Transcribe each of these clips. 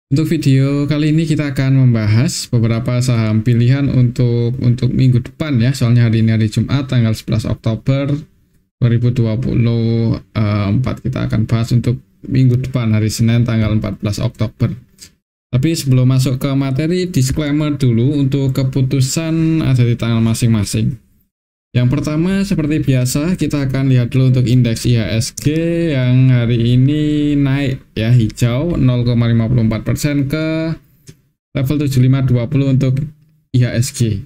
Untuk video kali ini kita akan membahas beberapa saham pilihan untuk minggu depan ya. Soalnya hari ini hari Jumat tanggal 11 Oktober 2024. Kita akan bahas untuk minggu depan hari Senin tanggal 14 Oktober. Tapi sebelum masuk ke materi, disclaimer dulu untuk keputusan ada di tangan masing-masing. Yang pertama, seperti biasa, kita akan lihat dulu untuk indeks IHSG yang hari ini naik ya, hijau 0,54% ke level 7520 untuk IHSG.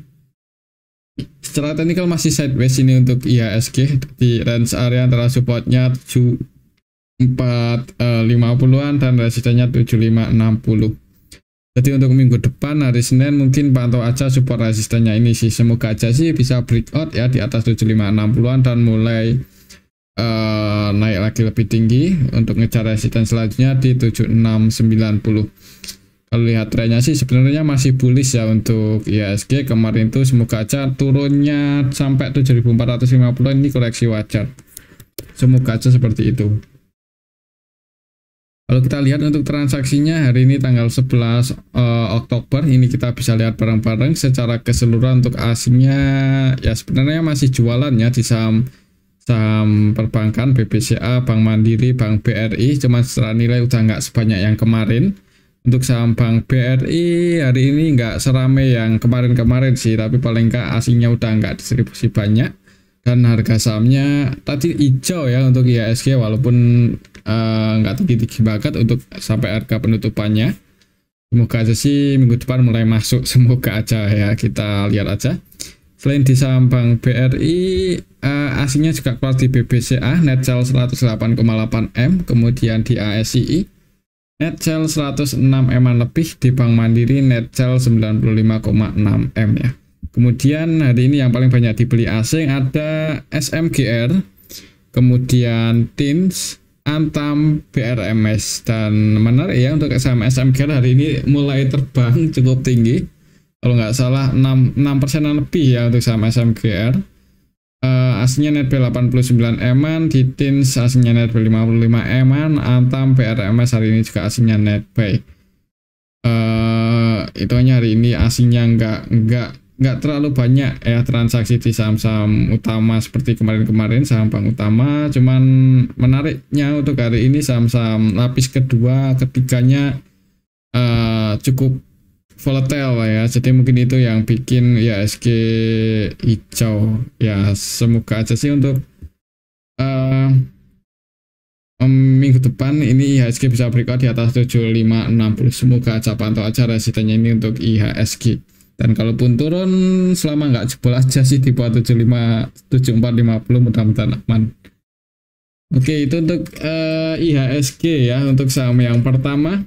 Secara teknikal masih sideways ini untuk IHSG di range area antara supportnya 7450-an dan resistennya 7560. Jadi untuk minggu depan hari Senin mungkin pantau aja support resistennya ini sih. Semoga aja sih bisa breakout ya di atas 7560-an dan mulai naik lagi lebih tinggi untuk ngejar resisten selanjutnya di 7690. Kalau lihat trennya sih sebenarnya masih bullish ya untuk IHSG. Kemarin tuh semoga aja turunnya sampai 7450 ini koreksi wajar. Semoga aja seperti itu. Kalau kita lihat untuk transaksinya hari ini tanggal 11 Oktober ini kita bisa lihat bareng-bareng secara keseluruhan untuk asingnya ya sebenarnya masih jualan ya di saham perbankan BBCA, Bank Mandiri, Bank BRI, cuma secara nilai udah nggak sebanyak yang kemarin. Untuk saham Bank BRI hari ini nggak serame yang kemarin-kemarin sih, tapi paling nggak asingnya udah nggak distribusi banyak. Dan harga sahamnya tadi hijau ya untuk IHSG walaupun nggak tinggi-tinggi banget untuk sampai harga penutupannya. Semoga aja sih minggu depan mulai masuk, semoga aja ya, kita lihat aja. Selain di saham Bank BRI, asingnya juga keluar di BBCA, net sell 108,8 M, kemudian di ASII net sell 106 M lebih, di Bank Mandiri net sell 95,6 M ya. Kemudian hari ini yang paling banyak dibeli asing ada SMGR, kemudian TINS, Antam, BRMS. Dan menarik ya untuk saham SMGR hari ini mulai terbang cukup tinggi. Kalau nggak salah 6% lebih ya untuk saham SMGR. Aslinya net B 89 M-an, di TINS aslinya net B 55 M-an, Antam, BRMS hari ini juga aslinya net B. Itu hanya hari ini aslinya nggak terlalu banyak ya transaksi di saham-saham utama seperti kemarin-kemarin saham bank utama. Cuman menariknya untuk hari ini saham-saham lapis kedua ketiganya cukup volatile ya, jadi mungkin itu yang bikin IHSG hijau ya. Semoga aja sih untuk minggu depan ini IHSG bisa breakout di atas 7560. Semoga aja, pantau aja resistennya ini untuk IHSG. Dan kalaupun turun selama nggak jebol aja sih di bawah 7450 mudah-mudahan aman. Oke, itu untuk IHSG ya untuk saham yang pertama.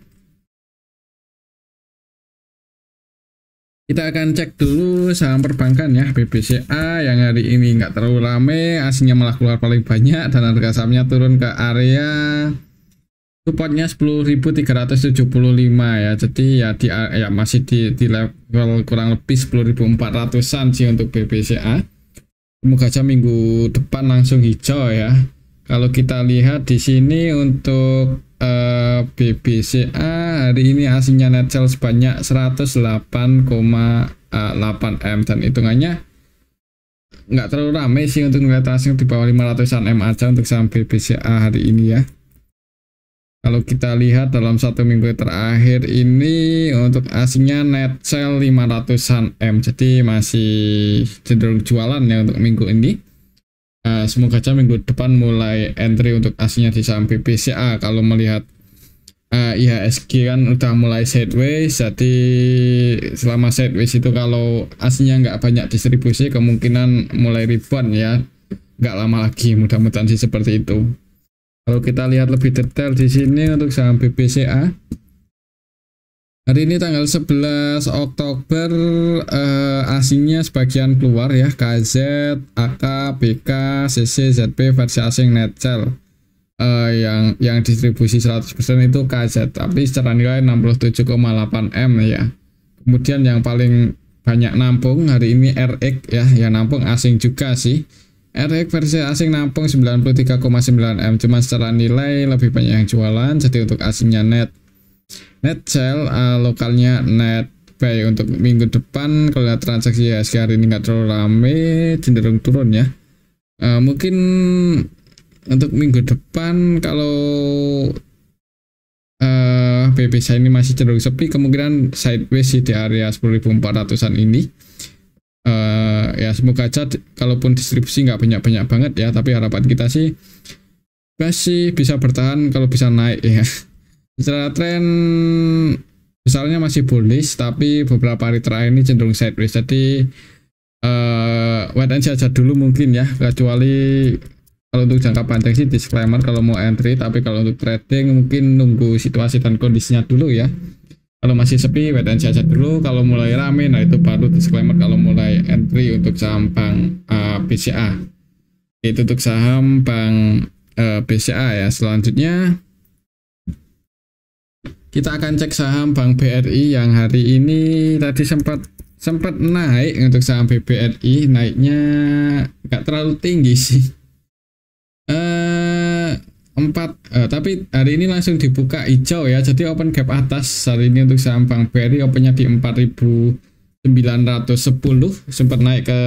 Kita akan cek dulu saham perbankan ya, BBCA yang hari ini nggak terlalu rame, aslinya malah keluar paling banyak dan harga sahamnya turun ke area supportnya 10.375 ya. Jadi ya masih di level kurang lebih 10.400-an sih untuk BBCA. Semoga aja minggu depan langsung hijau ya. Kalau kita lihat di sini untuk BBCA hari ini aslinya net sell sebanyak 108,8 M dan hitungannya nggak terlalu ramai sih untuk nilai transaksi di bawah 500-an M aja untuk saham BBCA hari ini ya. Kalau kita lihat dalam satu minggu terakhir ini untuk aslinya net sell 500-an M, jadi masih cenderung jualan ya untuk minggu ini. Semoga aja minggu depan mulai entry untuk aslinya di saham BBCA. Kalau melihat IHSG kan udah mulai sideways, jadi selama sideways itu kalau aslinya nggak banyak distribusi kemungkinan mulai rebound ya, nggak lama lagi, mudah-mudahan sih seperti itu. Kalau kita lihat lebih detail di sini untuk saham BBCA hari ini tanggal 11 Oktober asingnya sebagian keluar ya, KZ, AK, BK, CC, ZP versi asing net sell. Yang distribusi 100% itu KZ, tapi secara nilai 67,8 M ya. Kemudian yang paling banyak nampung hari ini RX ya, yang nampung asing juga sih. RX versi asing nampung 93,9 M, cuma secara nilai lebih banyak yang jualan, jadi untuk asingnya net net sell, lokalnya net buy untuk minggu depan. Kalau lihat transaksi IHSG hari ini nggak terlalu rame, cenderung turun ya. Mungkin untuk minggu depan kalau BBSA ini masih cenderung sepi, kemungkinan sideways sih di area 10.400an ini. Ya semoga aja kalaupun distribusi nggak banyak-banyak banget ya, tapi harapan kita sih masih bisa bertahan, kalau bisa naik ya. Secara tren misalnya masih bullish, tapi beberapa hari terakhir ini cenderung sideways, jadi wait and see aja dulu mungkin ya, kecuali kalau untuk jangka panjang sih disclaimer kalau mau entry, tapi kalau untuk trading mungkin nunggu situasi dan kondisinya dulu ya. Kalau masih sepi wait and see aja dulu, kalau mulai rame nah itu baru disclaimer kalau mulai entry untuk saham bank BCA. Itu untuk saham bank BCA ya. Selanjutnya kita akan cek saham bank BRI yang hari ini tadi sempat naik. Untuk saham BRI naiknya nggak terlalu tinggi sih, tapi hari ini langsung dibuka hijau ya, jadi open gap atas hari ini untuk saham bank BRI. Opennya di 4.910, sempat naik ke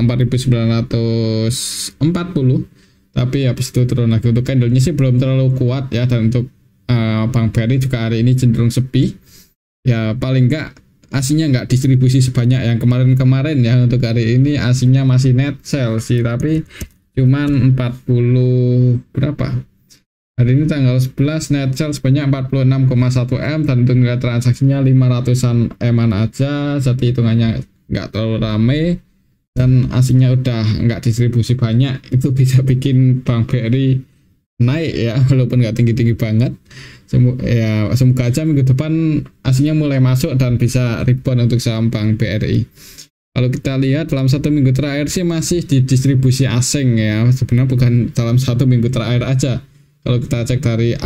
4.940, tapi habis itu turun lagi. Untuk candlenya sih belum terlalu kuat ya, dan untuk bank BRI juga hari ini cenderung sepi ya, paling enggak aslinya nggak distribusi sebanyak yang kemarin-kemarin ya. Untuk hari ini aslinya masih net sell sih, tapi cuman 40 berapa hari ini tanggal 11, net sell sebanyak 46,1 M, dan untuk nilai transaksinya 500-an M-an aja, jadi hitungannya nggak terlalu rame dan aslinya udah nggak distribusi banyak. Itu bisa bikin bank BRI naik ya, walaupun nggak tinggi-tinggi banget. Semoga aja minggu depan aslinya mulai masuk dan bisa rebound untuk saham bank BRI. Kalau kita lihat dalam satu minggu terakhir sih masih di distribusi asing ya, sebenarnya bukan dalam satu minggu terakhir aja. Kalau kita cek dari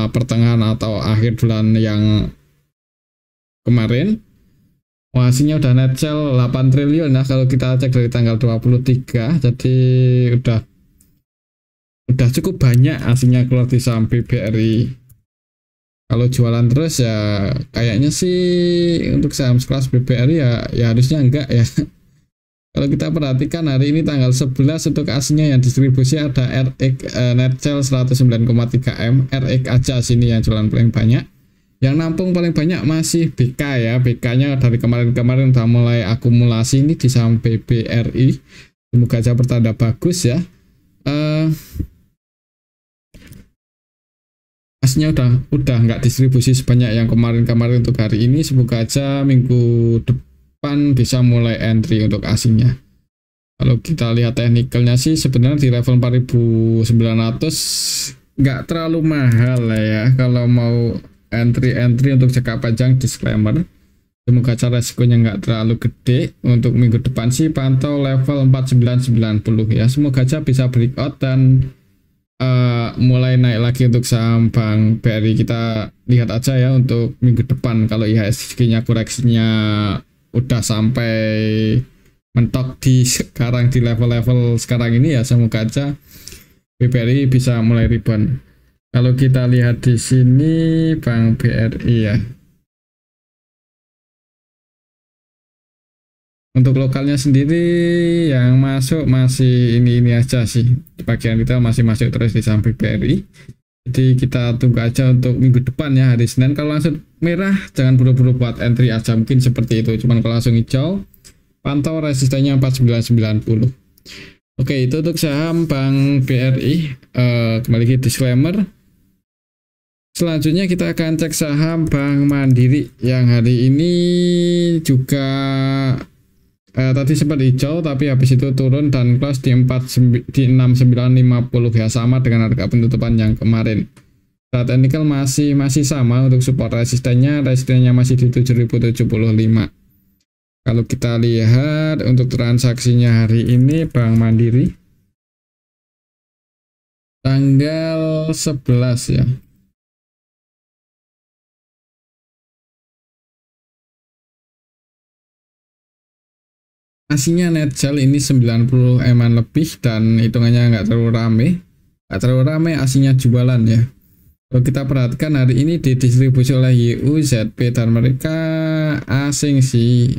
pertengahan atau akhir bulan yang kemarin, hasilnya udah net sell 8 triliun. Nah kalau kita cek dari tanggal 23, jadi udah cukup banyak hasilnya keluar di saham BRI. Kalau jualan terus ya kayaknya sih untuk saham kelas BRI ya harusnya enggak ya. Kalau kita perhatikan hari ini tanggal 11 untuk aslinya yang distribusi ada RX net sell 109,3 M. RX aja sini yang jualan paling banyak. Yang nampung paling banyak masih BK ya. BK-nya dari kemarin-kemarin udah mulai akumulasi ini di saham BBRI. Semoga aja pertanda bagus ya. Aslinya udah nggak distribusi sebanyak yang kemarin-kemarin untuk hari ini. Semoga aja minggu depan bisa mulai entry untuk aslinya. Kalau kita lihat teknikalnya sih sebenarnya di level 4.900 nggak terlalu mahal lah ya kalau mau entry untuk jangka panjang. Disclaimer, semoga aja resikonya nggak terlalu gede. Untuk minggu depan sih pantau level 4990 ya. Semoga aja bisa breakout dan mulai naik lagi untuk saham bank BRI. Kita lihat aja ya untuk minggu depan kalau IHSG-nya koreksinya udah sampai mentok di sekarang di level-level sekarang ini ya, semoga aja BRI bisa mulai rebound. Kalau kita lihat di sini bank BRI ya, untuk lokalnya sendiri yang masuk masih ini aja sih, bagian retail masih masuk terus di saham BRI. Jadi kita tunggu aja untuk minggu depan ya, hari Senin. Kalau langsung merah jangan buru-buru buat entry aja, mungkin seperti itu. Cuman kalau langsung hijau pantau resistennya 4990. Oke, itu untuk saham bank BRI. Kembali ke disclaimer. Selanjutnya kita akan cek saham Bank Mandiri yang hari ini juga tadi sempat hijau tapi habis itu turun dan close di 6950 ya, sama dengan harga penutupan yang kemarin. Chart technical masih sama untuk support resistennya masih di 7075. Kalau kita lihat untuk transaksinya hari ini Bank Mandiri tanggal 11 ya. Aslinya net sell ini 90 M-an lebih dan hitungannya nggak terlalu rame. Aslinya jualan ya. Kalau kita perhatikan hari ini didistribusi oleh YU, ZP, dan mereka asing sih.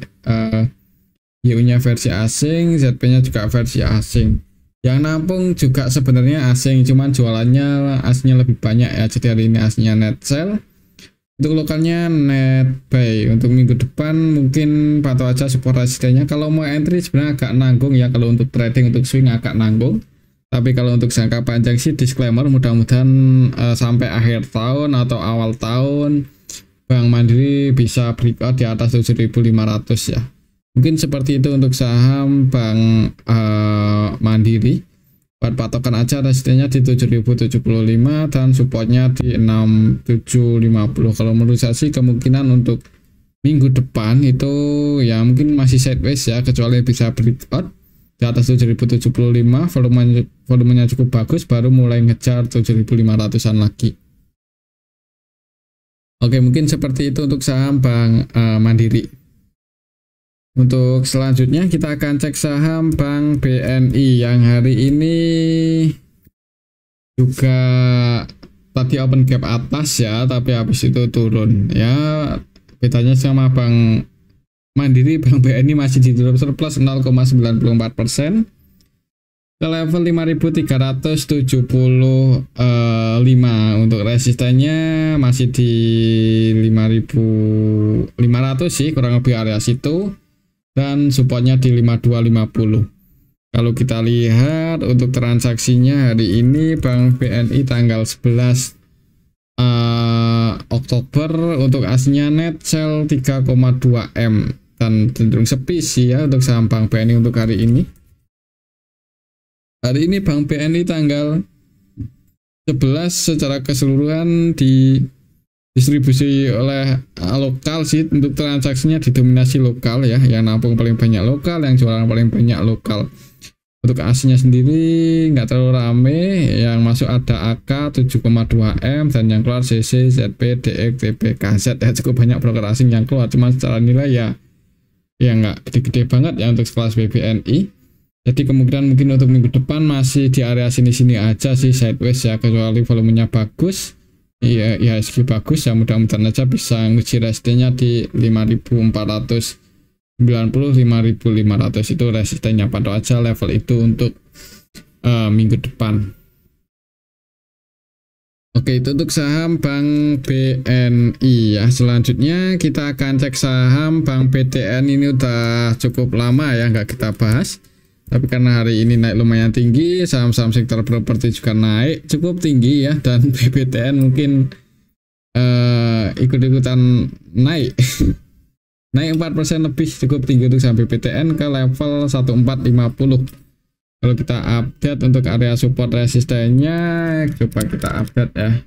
YU-nya versi asing, ZP-nya juga versi asing. Yang nampung juga sebenarnya asing, cuman jualannya aslinya lebih banyak ya. Jadi hari ini aslinya net sell. Untuk lokalnya net buy. Untuk minggu depan mungkin pantau aja support resistennya. Kalau mau entry sebenarnya agak nanggung ya. Kalau untuk trading, untuk swing agak nanggung. Tapi kalau untuk jangka panjang sih disclaimer, mudah-mudahan sampai akhir tahun atau awal tahun Bank Mandiri bisa breakout di atas 7.500 ya. Mungkin seperti itu untuk saham Bank Mandiri. Buat patokan aja resistennya di 7.075 dan supportnya di 6.750. Kalau menurut saya sih kemungkinan untuk minggu depan itu ya mungkin masih sideways ya, kecuali bisa breakout di atas 7.075, volumenya cukup bagus, baru mulai ngejar 7.500an lagi. Oke, mungkin seperti itu untuk saham Bank Mandiri. Untuk selanjutnya kita akan cek saham Bank BNI yang hari ini juga tadi open gap atas ya, tapi habis itu turun ya. Bedanya sama Bank Mandiri, Bank BNI masih di drop surplus 0,94% ke level 5.375. Untuk resistennya masih di 5.500 sih, kurang lebih area situ, dan supportnya di 5250. Kalau kita lihat untuk transaksinya hari ini Bank BNI tanggal 11 Oktober untuk aslinya net sell 3,2 M dan cenderung sepi sih ya untuk saham Bank BNI untuk hari ini. Hari ini Bank BNI tanggal 11 secara keseluruhan didistribusi oleh lokal sih. Untuk transaksinya didominasi lokal ya, yang nampung paling banyak lokal, yang jualan paling banyak lokal. Untuk aslinya sendiri nggak terlalu rame, yang masuk ada AK 7,2 M dan yang keluar CC, ZP, DX, TP, KZ ya, cukup banyak broker asing yang keluar, cuma secara nilai ya nggak gede-gede banget ya untuk kelas BBNI. Jadi kemungkinan mungkin untuk minggu depan masih di area sini-sini aja sih, sideways ya, kecuali volumenya bagus, IHSG bagus ya, mudah-mudahan aja bisa nguji resistennya di 5.490, 5.500 itu resistennya, pantau aja level itu untuk minggu depan. Oke, itu untuk saham Bank BNI ya. Selanjutnya kita akan cek saham Bank BTN. Ini udah cukup lama ya nggak kita bahas, tapi karena hari ini naik lumayan tinggi, saham-saham sektor properti juga naik cukup tinggi ya, dan BBTN mungkin ikut-ikutan naik naik 4% lebih, cukup tinggi untuk saham BBTN ke level 1450. Kalau kita update untuk area support resistennya, coba kita update ya.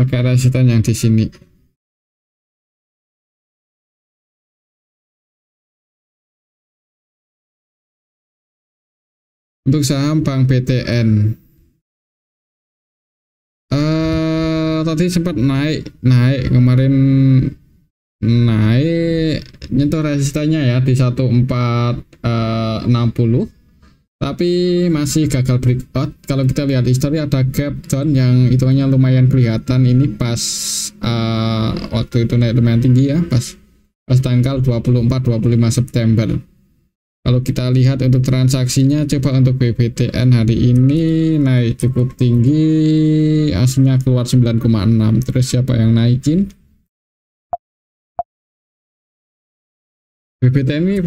Oke, resisten yang di sini. Untuk saham Bank BTN, tadi sempat naik kemarin, naik nyentuh resistennya ya di 1460, tapi masih gagal breakout. Kalau kita lihat histori ada gap down yang hitungannya lumayan kelihatan. Ini pas waktu itu naik lumayan tinggi ya, pas tanggal 24-25 September. Kalau kita lihat untuk transaksinya, coba untuk BBTN hari ini naik cukup tinggi, aslinya keluar 9,6. Terus siapa yang naikin? BBTN ini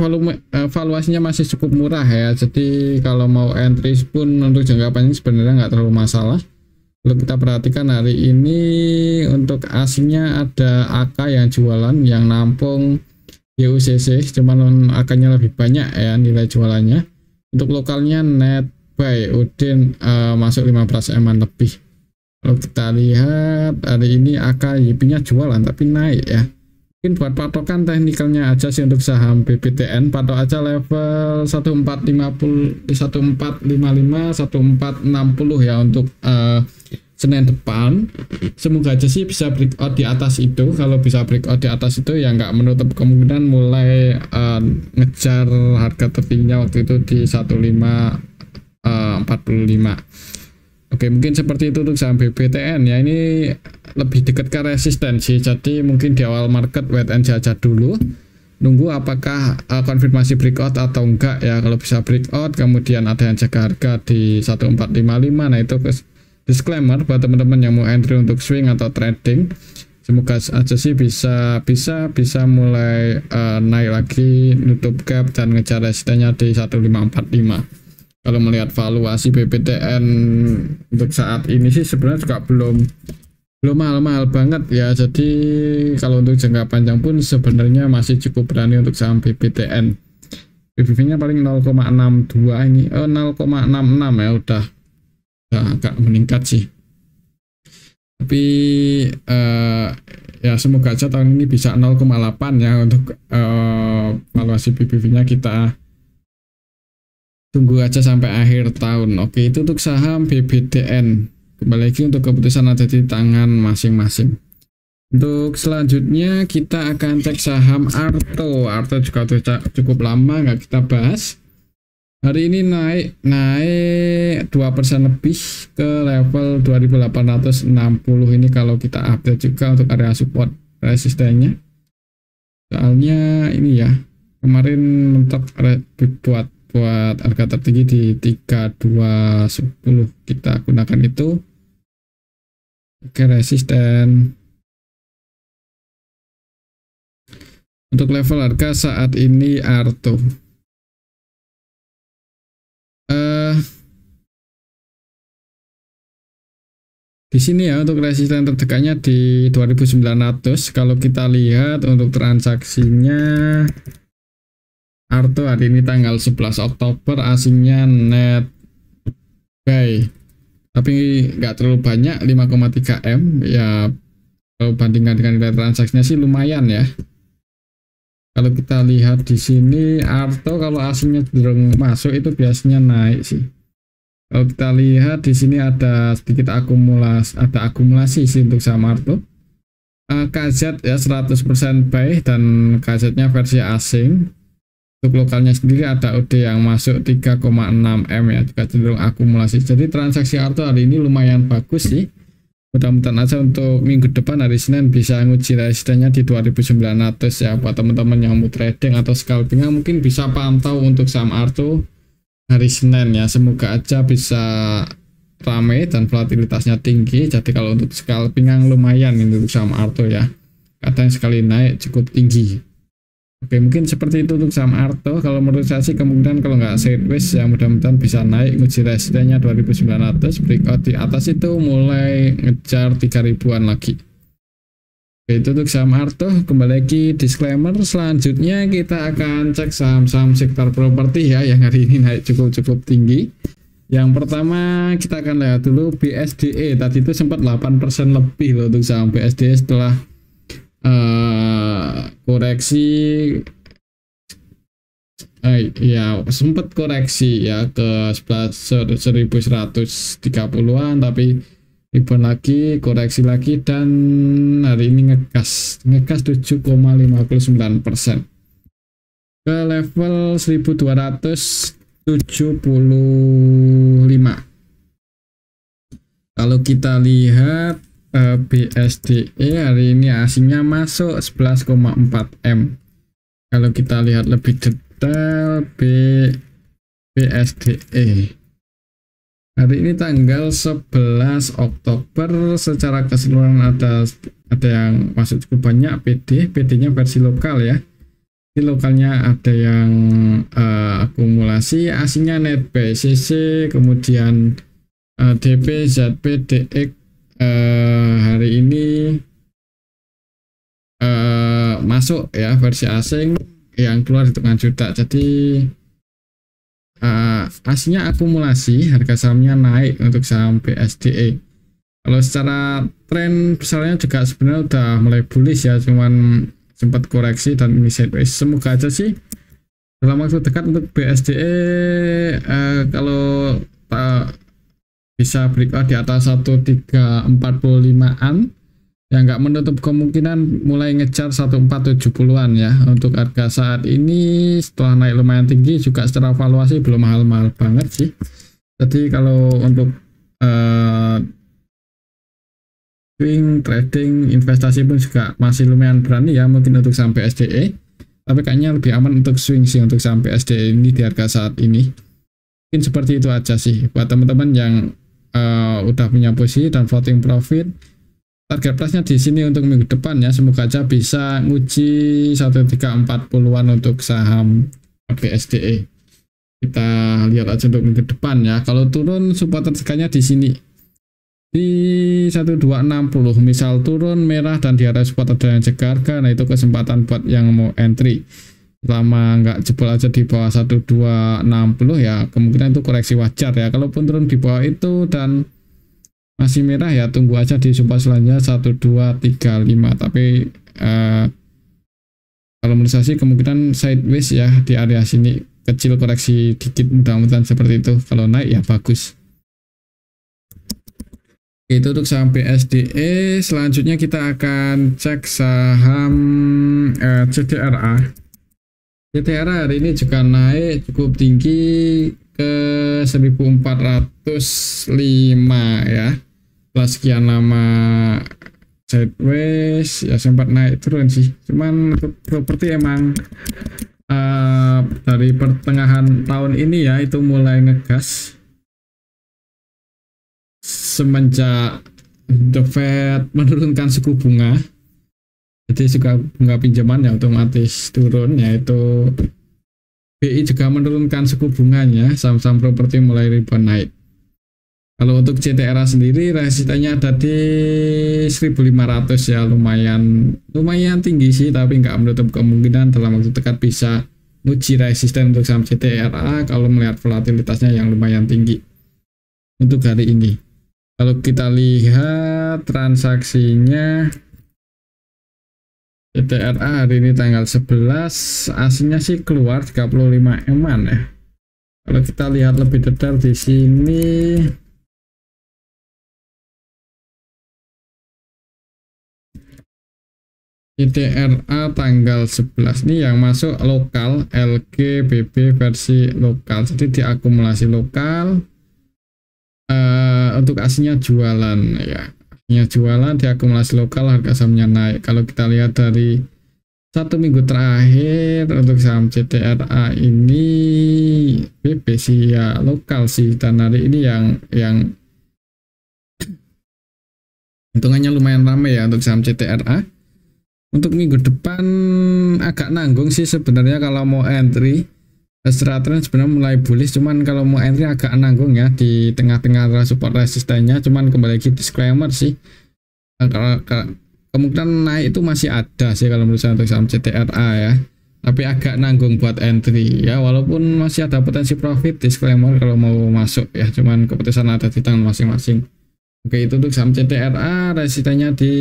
valuasinya masih cukup murah ya, jadi kalau mau entry pun untuk jangka panjang sebenarnya nggak terlalu masalah. Kalau kita perhatikan hari ini untuk aslinya ada AK yang jualan, yang nampung YUCC, cuman AK-nya lebih banyak ya nilai jualannya. Untuk lokalnya net buy Udin masuk 15 M lebih. Kalau kita lihat hari ini AK YP-nya jualan tapi naik ya. Mungkin buat patokan teknikalnya aja sih untuk saham BBTN, patok aja level 1455, 1460 ya untuk Senin depan. Semoga aja sih bisa breakout di atas itu. Kalau bisa breakout di atas itu ya nggak menutup kemungkinan mulai ngejar harga tertingginya waktu itu di 1545. Oke, mungkin seperti itu untuk saham BBTN ya. Ini lebih dekat ke resistensi, jadi mungkin di awal market wait and see aja dulu, nunggu apakah konfirmasi breakout atau enggak ya. Kalau bisa breakout kemudian ada yang jaga harga di 1455, nah itu disclaimer buat teman-teman yang mau entry untuk swing atau trading. Semoga aja sih bisa mulai naik lagi, nutup gap dan ngejar resistennya di 1545. Kalau melihat valuasi BBTN untuk saat ini sih sebenarnya juga belum mahal-mahal banget ya. Jadi kalau untuk jangka panjang pun sebenarnya masih cukup berani untuk saham BBTN. PBV-nya paling 0,62 ini, 0,66 ya, udah agak meningkat sih. Tapi ya semoga aja tahun ini bisa 0,8 ya untuk valuasi PBV-nya. Kita tunggu aja sampai akhir tahun. Oke, itu untuk saham BBTN. Kembali lagi untuk keputusan ada di tangan masing-masing. Untuk selanjutnya kita akan cek saham Arto. Arto juga cukup lama nggak kita bahas. Hari ini naik 2% lebih ke level 2860 ini kalau kita update juga untuk area support resistennya. Soalnya ini ya, kemarin mentok buat harga tertinggi di 3210, kita gunakan itu. Oke, resisten. Untuk level harga saat ini Arto di sini ya, untuk resisten terdekatnya di 2900. Kalau kita lihat untuk transaksinya Arto hari ini tanggal 11 Oktober asingnya net buy, tapi nggak terlalu banyak, 5,3 M ya. Kalau bandingkan dengan nilai transaksinya sih lumayan ya. Kalau kita lihat di sini Arto kalau asingnya cenderung masuk itu biasanya naik sih. Kalau kita lihat di sini ada sedikit akumulasi sih untuk saham Arto. KZ ya 100% buy dan KZ-nya versi asing. Untuk lokalnya sendiri ada OD yang masuk 3,6 M ya, juga cenderung akumulasi. Jadi transaksi Arto hari ini lumayan bagus sih. Mudah-mudahan aja untuk minggu depan hari Senin bisa nguji resistennya di 2900 ya. Buat teman-teman yang mau trading atau scalping mungkin bisa pantau untuk saham Arto hari Senin ya. Semoga aja bisa rame dan volatilitasnya tinggi. Jadi kalau untuk scalping lumayan untuk saham Arto ya. Kadang sekali naik cukup tinggi. Oke, mungkin seperti itu untuk saham Arto. Kalau menurut saya sih kemungkinan kalau nggak sideways ya mudah-mudahan bisa naik, nguji resistennya 2900, breakout di atas itu mulai ngejar 3000-an lagi. Oke, itu untuk saham Arto. Kembali lagi disclaimer, selanjutnya kita akan cek saham-saham sektor properti ya yang hari ini naik cukup tinggi. Yang pertama kita akan lihat dulu BSDE. Tadi itu sempat 8% lebih loh untuk saham BSDE setelah koreksi ya, sempat koreksi ya ke 11.130-an, tapi rebound lagi, koreksi lagi, dan hari ini ngegas 7,59% ke level 1275. Kalau kita lihat BSDE hari ini asingnya masuk 11,4 M. Kalau kita lihat lebih detail BSDE hari ini tanggal 11 Oktober secara keseluruhan ada yang masuk cukup banyak. PD-nya versi lokal ya. Di lokalnya ada yang akumulasi, asingnya net buy, CC, kemudian DP, ZP, DX hari ini masuk ya versi asing yang keluar di tengah juta. Jadi aslinya akumulasi, harga sahamnya naik untuk saham BSDE. Kalau secara tren besarnya juga sebenarnya udah mulai bullish ya, cuman sempat koreksi dan ini sideways. Semoga aja sih dalam waktu dekat untuk BSDE kalau bisa breakout di atas 1345-an, yang nggak menutup kemungkinan mulai ngejar 1470-an ya. Untuk harga saat ini setelah naik lumayan tinggi juga secara valuasi belum mahal-mahal banget sih. Jadi kalau untuk swing trading investasi pun juga masih lumayan berani ya, mungkin untuk sampai SDE, tapi kayaknya lebih aman untuk swing sih untuk sampai SDE ini di harga saat ini. Mungkin seperti itu aja sih buat teman-teman yang udah punya posisi dan floating profit. Target price-nya di sini untuk minggu depan ya, semoga aja bisa nguji 1340-an untuk saham BSDE. Kita lihat aja untuk minggu depan ya. Kalau turun support tertekannya di sini di 1260, misal turun merah dan di area support ada yang jaga harga, nah itu kesempatan buat yang mau entry. Selama nggak jebol aja di bawah 1260 ya, kemungkinan itu koreksi wajar ya. Kalaupun turun di bawah itu dan masih merah ya, tunggu aja di support selanjutnya 1235. Tapi kalau menurut saya sih kemungkinan sideways ya di area sini, kecil koreksi dikit, mudah-mudahan seperti itu. Kalau naik ya bagus. Itu untuk saham BSDE. Selanjutnya kita akan cek saham CTRA. CTRA hari ini juga naik cukup tinggi ke 1405 ya. Setelah sekian lama sideways ya, sempat naik turun sih. Cuman untuk properti emang dari pertengahan tahun ini ya itu mulai ngegas semenjak The Fed menurunkan suku bunga. Jadi suku bunga pinjaman ya otomatis turun, yaitu BI juga menurunkan suku bunganya, saham-saham properti mulai rebound naik. Kalau untuk CTRA sendiri resistennya ada di 1500 ya, lumayan tinggi sih, tapi nggak menutup kemungkinan dalam waktu dekat bisa uji resisten untuk saham CTRA kalau melihat volatilitasnya yang lumayan tinggi untuk hari ini. Kalau kita lihat transaksinya CTRA hari ini tanggal 11, aslinya sih keluar 35 eman ya. Kalau kita lihat lebih detail di sini, CTRA tanggal 11 ini yang masuk lokal LGBB versi lokal, jadi diakumulasi lokal. Untuk aslinya jualan ya, aslinya jualan diakumulasi lokal, harga sahamnya naik. Kalau kita lihat dari 1 minggu terakhir untuk saham CTRA ini BB sih ya lokal sih, dan hari ini yang hitungannya lumayan ramai ya untuk saham CTRA. Untuk minggu depan agak nanggung sih sebenarnya kalau mau entry. Secara tren sebenarnya mulai bullish, cuman kalau mau entry agak nanggung ya di tengah-tengah support resistennya. Cuman kembali lagi disclaimer sih, kemungkinan naik itu masih ada sih kalau menurut saya untuk saham CTRA ya, tapi agak nanggung buat entry ya, walaupun masih ada potensi profit. Disclaimer kalau mau masuk ya, cuman keputusan ada di tangan masing-masing. Oke, itu untuk saham CTRA, resistennya di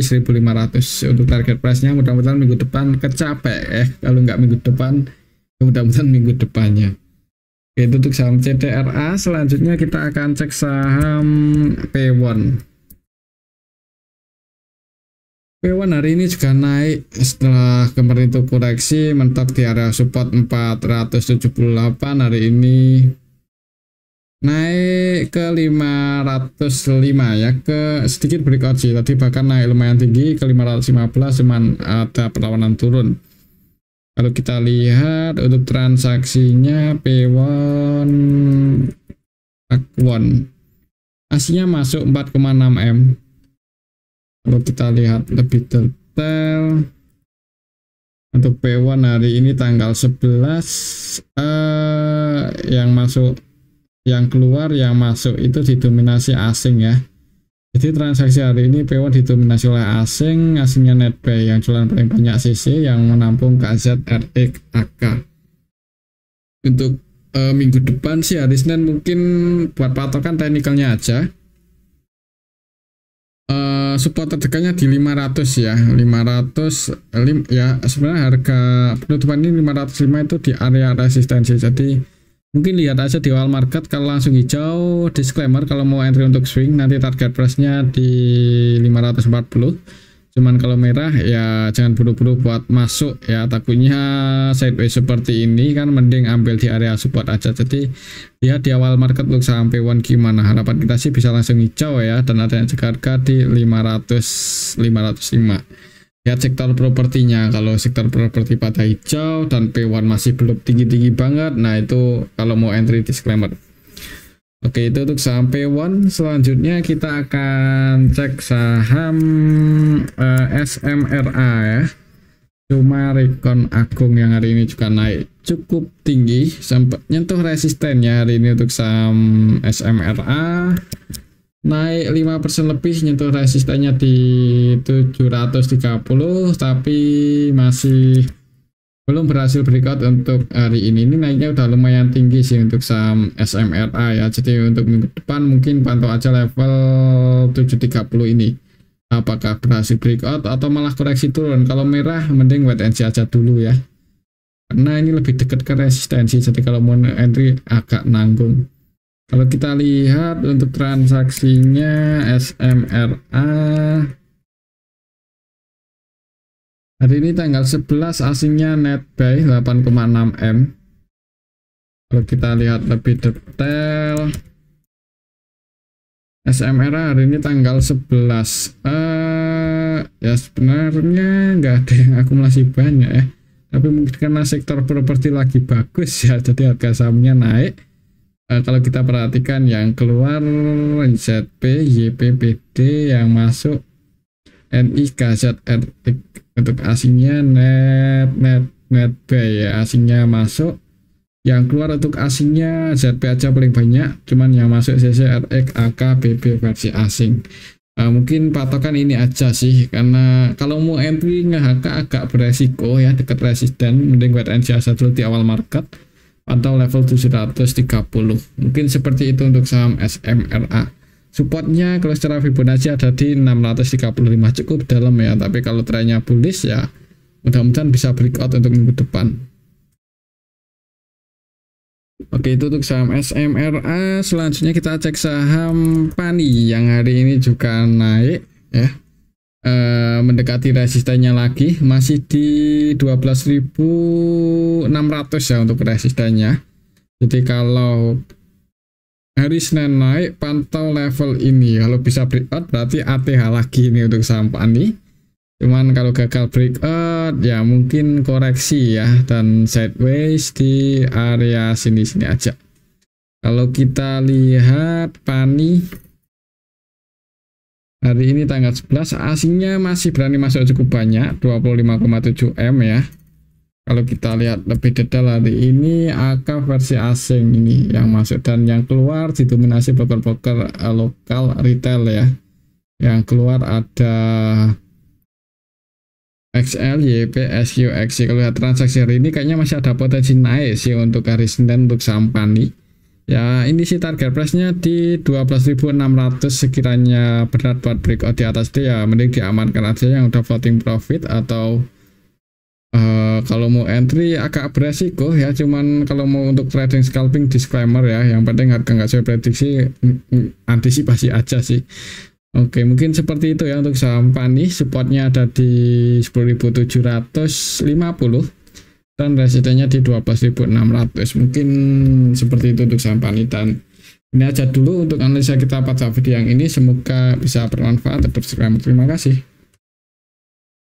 1500 untuk target price-nya. Mudah-mudahan minggu depan kecapek kalau nggak minggu depan, mudah-mudahan minggu depannya. Oke, itu untuk saham CTRA. Selanjutnya kita akan cek saham P1. P1 hari ini juga naik setelah kemarin itu koreksi mentok di area support 478. Hari ini naik ke 505 ya, ke sedikit breakout sih tadi, bahkan naik lumayan tinggi ke 515, cuman ada perlawanan turun. Kalau kita lihat untuk transaksinya P1 aslinya masuk 4,6 M. Kalau kita lihat lebih detail untuk P1 hari ini tanggal 11, yang masuk, yang keluar, yang masuk itu didominasi asing ya. Jadi transaksi hari ini P1 didominasi oleh asing, asingnya NetBuy yang jualan paling banyak CC, yang menampung KZRX-AK. Untuk minggu depan sih hari Senin mungkin buat patokan teknikalnya aja. Support terdekatnya di 500 ya, 500 ya, sebenarnya harga penutupan ini 505 itu di area resistensi. Jadi Mungkin lihat aja di awal market, kalau langsung hijau disclaimer kalau mau entry untuk swing nanti target price-nya di 540. Cuman kalau merah ya jangan buru-buru buat masuk ya, takutnya sideways seperti ini kan, mending ambil di area support aja. Jadi lihat di awal market untuk saham P1 gimana, harapan kita sih bisa langsung hijau ya, dan ada yang jaga harga di 505. Lihat sektor propertinya, kalau sektor properti pada hijau dan P1 masih belum tinggi-tinggi banget, nah itu kalau mau entry disclaimer. Oke, itu untuk saham P1. Selanjutnya kita akan cek saham SMRA ya. Cuma Recon Agung yang hari ini juga naik cukup tinggi, sempat nyentuh resistennya hari ini untuk saham SMRA. Naik 5% lebih, nyentuh resistennya di 730, tapi masih belum berhasil breakout untuk hari ini. Ini naiknya udah lumayan tinggi sih untuk saham SMRA ya. Jadi untuk minggu depan mungkin pantau aja level 730 ini. Apakah berhasil breakout atau malah koreksi turun. Kalau merah mending wait and see aja dulu ya. Karena ini lebih dekat ke resistensi. Jadi kalau mau entry agak nanggung. Kalau kita lihat untuk transaksinya SMRA hari ini tanggal 11 asingnya net buy 8,6 M. Kalau kita lihat lebih detail SMRA hari ini tanggal 11 ya sebenarnya nggak ada yang akumulasi banyak ya, tapi mungkin karena sektor properti lagi bagus ya, jadi harga sahamnya naik. Kalau kita perhatikan yang keluar ZP, YPBD, yang masuk NI, KZRX. Untuk asingnya net buy ya, asingnya masuk. Yang keluar untuk asingnya ZP aja paling banyak, cuman yang masuk CCRX, AK, BB versi asing. Mungkin patokan ini aja sih, karena kalau mau entry nge-HK agak beresiko ya, dekat resisten, mending wait and see aja dulu di awal market atau level 730. Mungkin seperti itu untuk saham SMRA. Supportnya kalau secara Fibonacci ada di 635, cukup dalam ya, tapi kalau trennya bullish ya mudah-mudahan bisa breakout untuk minggu depan. Oke, itu untuk saham SMRA. Selanjutnya kita cek saham PANI yang hari ini juga naik ya, mendekati resistennya lagi, masih di 12.600 ya untuk resistennya. Jadi kalau hari Senin naik, pantau level ini. Kalau bisa breakout berarti ATH lagi ini untuk saham PANI. Cuman kalau gagal breakout ya mungkin koreksi ya, dan sideways di area sini-sini aja. Kalau kita lihat PANI hari ini tanggal 11 asingnya masih berani masuk cukup banyak, 25,7 M ya. Kalau kita lihat lebih detail hari ini AK versi asing ini yang masuk, dan yang keluar didominasi broker-broker lokal retail ya. Yang keluar ada XL, YP, SQ, XC. Kalau lihat transaksi hari ini kayaknya masih ada potensi naik sih untuk hari Senin untuk saham PANI. Ya ini sih target price-nya di 12.600, sekiranya berat buat breakout di atas itu ya mending diamankan aja yang udah floating profit, atau kalau mau entry agak beresiko ya, cuman kalau mau untuk trading scalping disclaimer ya, yang penting harga nggak sesuai prediksi, antisipasi aja sih. Oke, mungkin seperti itu ya untuk saham PANI. Supportnya ada di 10.750 dan resistennya di 12.600. Mungkin seperti itu untuk saham PANI, dan ini aja dulu untuk analisa kita pada video yang ini. Semoga bisa bermanfaat. Terima kasih.